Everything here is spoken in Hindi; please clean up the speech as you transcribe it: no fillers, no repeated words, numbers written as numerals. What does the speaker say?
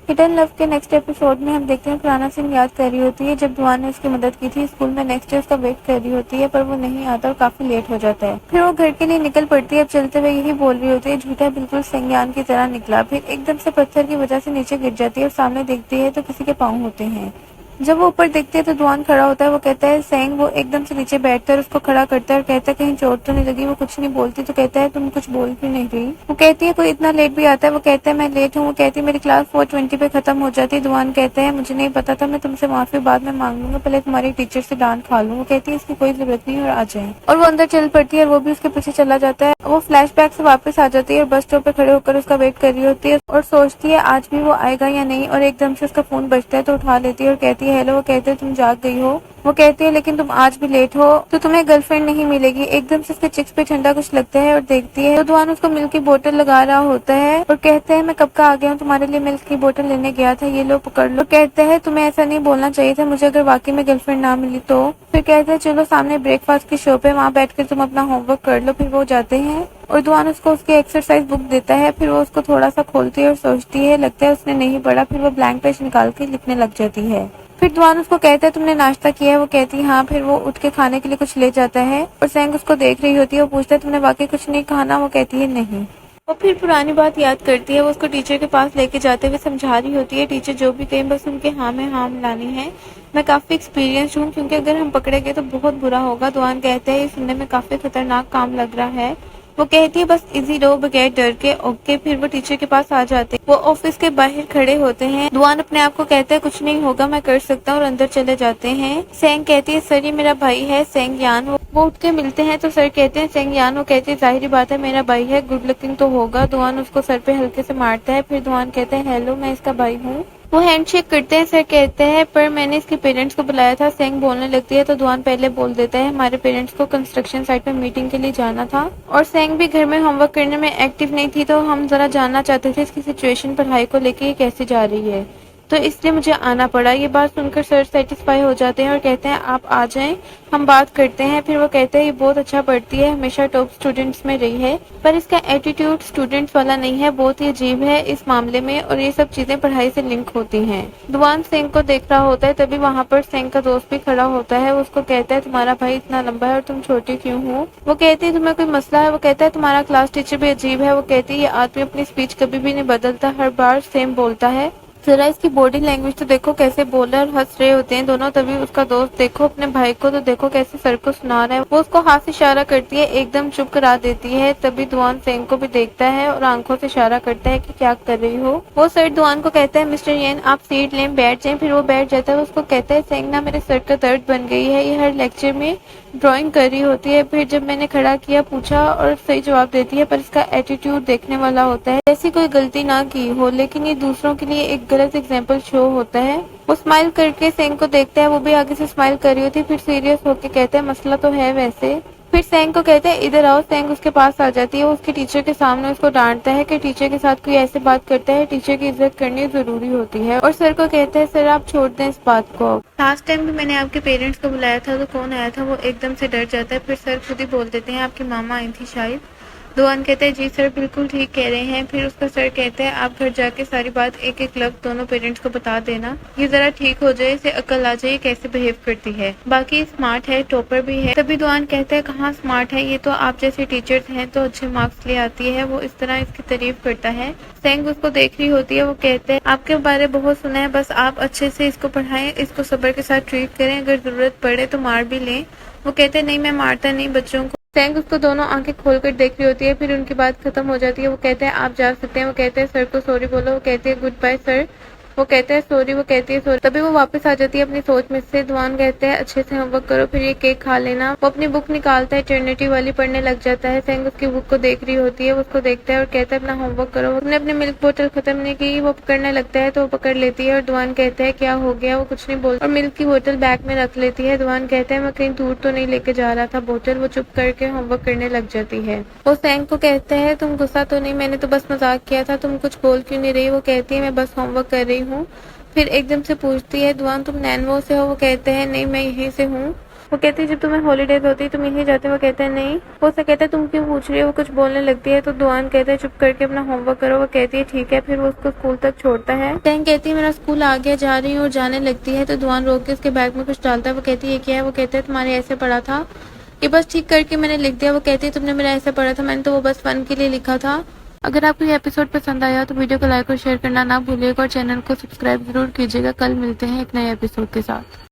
हिडन लव के नेक्स्ट एपिसोड में हम देखते हैं पुराना सीन याद कर रही होती है जब दुआ ने उसकी मदद की थी स्कूल में। नेक्स्ट डे उसका वेट कर रही होती है पर वो नहीं आता और काफी लेट हो जाता है। फिर वो घर के लिए निकल पड़ती है। अब चलते हुए यही बोल रही होती है, झूठा बिल्कुल संज्ञान की तरह निकला। फिर एकदम से पत्थर की वजह से नीचे गिर जाती है और सामने देखती है तो किसी के पाँव होते हैं। जब वो ऊपर देखती है तो दुआन खड़ा होता है। वो कहता है सेंग। वो एकदम से नीचे बैठता है और उसको खड़ा करता है और कहता है कहीं चोट तो नहीं लगी। वो कुछ नहीं बोलती तो कहता है तुम कुछ बोल क्यों नहीं रही। वो कहती है कोई इतना लेट भी आता है। वो कहता है मैं लेट हूँ। वो कहती है मेरी क्लास 4:20 पे खत्म हो जाती है। दुआन कहता है मुझे नहीं पता था, मैं तुमसे माफी बाद में मांग लूंगा, पहले तुम्हारी टीचर से डांट खा लूँ। वो कहती है इसकी कोई जरूरत नहीं और आ जाए। और वो अंदर चल पड़ती है और वो भी उसके पीछे चला जाता है। वो फ्लैशबैक से वापस आ जाती है और बस स्टॉप पे खड़े होकर उसका वेट कर रही होती है और सोचती है आज भी वो आएगा या नहीं। और एकदम से उसका फोन बजता है तो उठा लेती है और कहती है हेलो। वो कहते हैं तुम जाग गई हो। वो कहती है लेकिन तुम आज भी लेट हो तो तुम्हें गर्लफ्रेंड नहीं मिलेगी। एकदम से उसके चिक्स पे ठंडा कुछ लगता है और देखती है तो दुआन उसको मिल्क की बोतल लगा रहा होता है और कहते हैं मैं कब का आ गया हूँ, तुम्हारे लिए मिल्क की बोतल लेने गया था, ये लो पकड़ लो। कहते हैं तुम्हें ऐसा नहीं बोलना चाहिए था मुझे अगर वाकई में गर्लफ्रेंड ना मिली तो। फिर कहते हैं चलो सामने ब्रेकफास्ट की शॉप है, वहाँ बैठकर तुम अपना होमवर्क कर लो। फिर वो जाते हैं और दुआन उसको उसकी एक्सरसाइज बुक देता है। फिर वो उसको थोड़ा सा खोलती है और सोचती है लगता है उसने नहीं पढ़ा। फिर वो ब्लैंक पेज निकाल के लिखने लग जाती है। फिर दुआन उसको कहता है तुमने नाश्ता किया है। वो कहती है हाँ। फिर वो उठ के खाने के लिए कुछ ले जाता है और सेंग उसको देख रही होती है। वो पूछता है तुमने वाकई कुछ नहीं खाना। वो कहती है नहीं। वो फिर पुरानी बात याद करती है। वो उसको टीचर के पास लेके जाते हुए समझा रही होती है टीचर जो भी कहें बस उनके हाँ में हाँ मिलानी है। मैं काफी एक्सपीरियंस हूँ क्योंकि अगर हम पकड़े गए तो बहुत बुरा होगा। दुआन कहते हैं ये सुनने में काफी खतरनाक काम लग रहा है। वो कहती है बस इजी रहो बगैर डर के। ओके। फिर वो टीचर के पास आ जाते हैं। वो ऑफिस के बाहर खड़े होते हैं। दुआन अपने आप को कहता है कुछ नहीं होगा, मैं कर सकता हूँ और अंदर चले जाते हैं। सेंग कहती है सर ये मेरा भाई है सेंग यान। वो उठ के मिलते हैं तो सर कहते हैं सेंग यान। वो कहती है जाहिर बात है मेरा भाई है, गुड लुकिंग तो होगा। दुआन उसको सर पे हल्के से मारता है। फिर दुआन कहते हैं हेलो मैं इसका भाई हूँ। वो हैंडशेक करते हैं। सर कहते हैं पर मैंने इसके पेरेंट्स को बुलाया था। सेंग बोलने लगती है तो दुआन पहले बोल देता है हमारे पेरेंट्स को कंस्ट्रक्शन साइट में मीटिंग के लिए जाना था और सेंग भी घर में होमवर्क करने में एक्टिव नहीं थी तो हम जरा जानना चाहते थे इसकी सिचुएशन पढ़ाई को लेके कैसे जा रही है तो इसलिए मुझे आना पड़ा। ये बात सुनकर सर सेटिस्फाई हो जाते हैं और कहते हैं आप आ जाएं हम बात करते हैं। फिर वो कहते हैं ये बहुत अच्छा पढ़ती है, हमेशा टॉप स्टूडेंट्स में रही है पर इसका एटीट्यूड स्टूडेंट्स वाला नहीं है, बहुत ही अजीब है इस मामले में और ये सब चीजें पढ़ाई से लिंक होती हैं। दुआन सेंग को देख रहा होता है तभी वहाँ पर सेंग का दोस्त भी खड़ा होता है। वो उसको कहता है तुम्हारा भाई इतना लंबा है और तुम छोटी क्यों हो। वो कहती है तुम्हें कोई मसला है। वो कहता है तुम्हारा क्लास टीचर भी अजीब है। वो कहती है ये आदमी अपनी स्पीच कभी भी नहीं बदलता, हर बार सेम बोलता है, जरा इसकी बॉडी लैंग्वेज तो देखो कैसे बोल रहा है और हंस रहे होते हैं दोनों। तभी उसका दोस्त देखो अपने भाई को तो देखो कैसे सर को सुना रहा है। वो उसको हाथ से इशारा करती है, एकदम चुप करा देती है। तभी दुआन सेंग को भी देखता है और आंखों से इशारा करता है कि क्या कर रही हो। वो सर दुआन को कहता है मिस्टर येन आप सीट लें बैठ जाएं। फिर वो बैठ जाता है। उसको कहता है सेंग ना मेरे सर का दर्द बन गई है, ये हर लेक्चर में ड्राइंग कर रही होती है। फिर जब मैंने खड़ा किया पूछा और सही जवाब देती है पर इसका एटीट्यूड देखने वाला होता है ऐसी कोई गलती ना की हो, लेकिन ये दूसरों के लिए एक गलत एग्जाम्पल शो होता है। वो स्माइल करके सेंग को देखता है। वो भी आगे से स्माइल कर रही होती है। फिर सीरियस होके कहता है मसला तो है वैसे। फिर सेंग को कहते हैं इधर आओ। सेंग उसके पास आ जाती है। वो उसके टीचर के सामने उसको डांटता है कि टीचर के साथ कोई ऐसे बात करता है, टीचर की इज्जत करनी जरूरी होती है और सर को कहता है सर आप छोड़ दें इस बात को। लास्ट टाइम भी मैंने आपके पेरेंट्स को बुलाया था तो कौन आया था। वो एकदम से डर जाता है। फिर सर खुद ही बोल देते हैं आपकी मामा आई थी शायद। दुआन कहते हैं जी सर बिल्कुल ठीक कह रहे हैं। फिर उसका सर कहते हैं आप घर जाके सारी बात एक एक लफ्ज दोनों पेरेंट्स को बता देना, ये जरा ठीक हो जाए, इसे अकल आ जाए कैसे बिहेव करती है, बाकी स्मार्ट है टॉपर भी है। तभी दुआन कहते हैं कहाँ स्मार्ट है, ये तो आप जैसे टीचर्स हैं तो अच्छे मार्क्स ले आती है। वो इस तरह इसकी तारीफ करता है। सेंग उसको देख रही होती है। वो कहते हैं आपके बारे बहुत सुना है, बस आप अच्छे से इसको पढ़ाएं, इसको सब्र के साथ ट्रीट करें, अगर जरूरत पड़े तो मार भी लें। वो कहते हैं नहीं मैं मारता नहीं बच्चों को। सेंग उसको दोनों आंखें खोलकर देख रही होती है। फिर उनकी बात खत्म हो जाती है। वो कहते हैं आप जा सकते हैं। वो कहते हैं सर को सॉरी बोलो। वो कहते हैं गुड बाय सर। वो कहते हैं सॉरी। वो कहती है सॉरी। तभी वो वापस आ जाती है अपनी सोच में से। दुआन कहते हैं अच्छे से होमवर्क करो फिर ये केक खा लेना। वो अपनी बुक निकालता है इटर्निटी वाली, पढ़ने लग जाता है। सेंग उसकी बुक को देख रही होती है। वो उसको देखता है और कहता है अपना होमवर्क करो। उसने अपनी मिल्क बोतल खत्म नहीं की। वो पकड़ने लगता है तो वो पकड़ लेती है और दुआन कहता है क्या हो गया। वो कुछ नहीं बोल और मिल्क की बोतल बैग में रख लेती है। दुआन कहता है मैं कहीं दूर तो नहीं लेके जा रहा था बोतल। वो चुप करके होमवर्क करने लग जाती है। वो सेंग को कहता है तुम गुस्सा तो नहीं, मैंने तो बस मजाक किया था, तुम कुछ बोल क्यों नहीं रही। वो कहती है मैं बस होमवर्क कर रही हूँ। फिर एकदम से पूछती है दुआन तुम नैनवो से हो। वो कहते हैं नहीं मैं यहीं से हूँ। वो कहती है जब तुम्हें हॉलीडेज होती है तुम यहीं जाते हो। वो कहता है नहीं। वो उसे कहता है तुम क्यों पूछ रही हो। वो कुछ बोलने लगती है तो दुआन कहता है चुप करके अपना होमवर्क करो। वो कहती है ठीक है। फिर वो उसको स्कूल तक छोड़ता है। टैंग कहती है मेरा स्कूल आ गया, जा रही हूँ, और जाने लगती है तो दुआन रोक के उसके बैग में कुछ डालता है। वो कहती है ये क्या है। वो कहता है तुम्हारे ऐसे पढ़ा था, ये बस ठीक करके मैंने लिख दिया। वो कहती है तुमने मेरा ऐसा पढ़ा था, मैंने तो वो बस फन के लिए लिखा था। अगर आपको ये एपिसोड पसंद आया तो वीडियो को लाइक और शेयर करना ना भूलिएगा और चैनल को सब्सक्राइब जरूर कीजिएगा। कल मिलते हैं एक नए एपिसोड के साथ।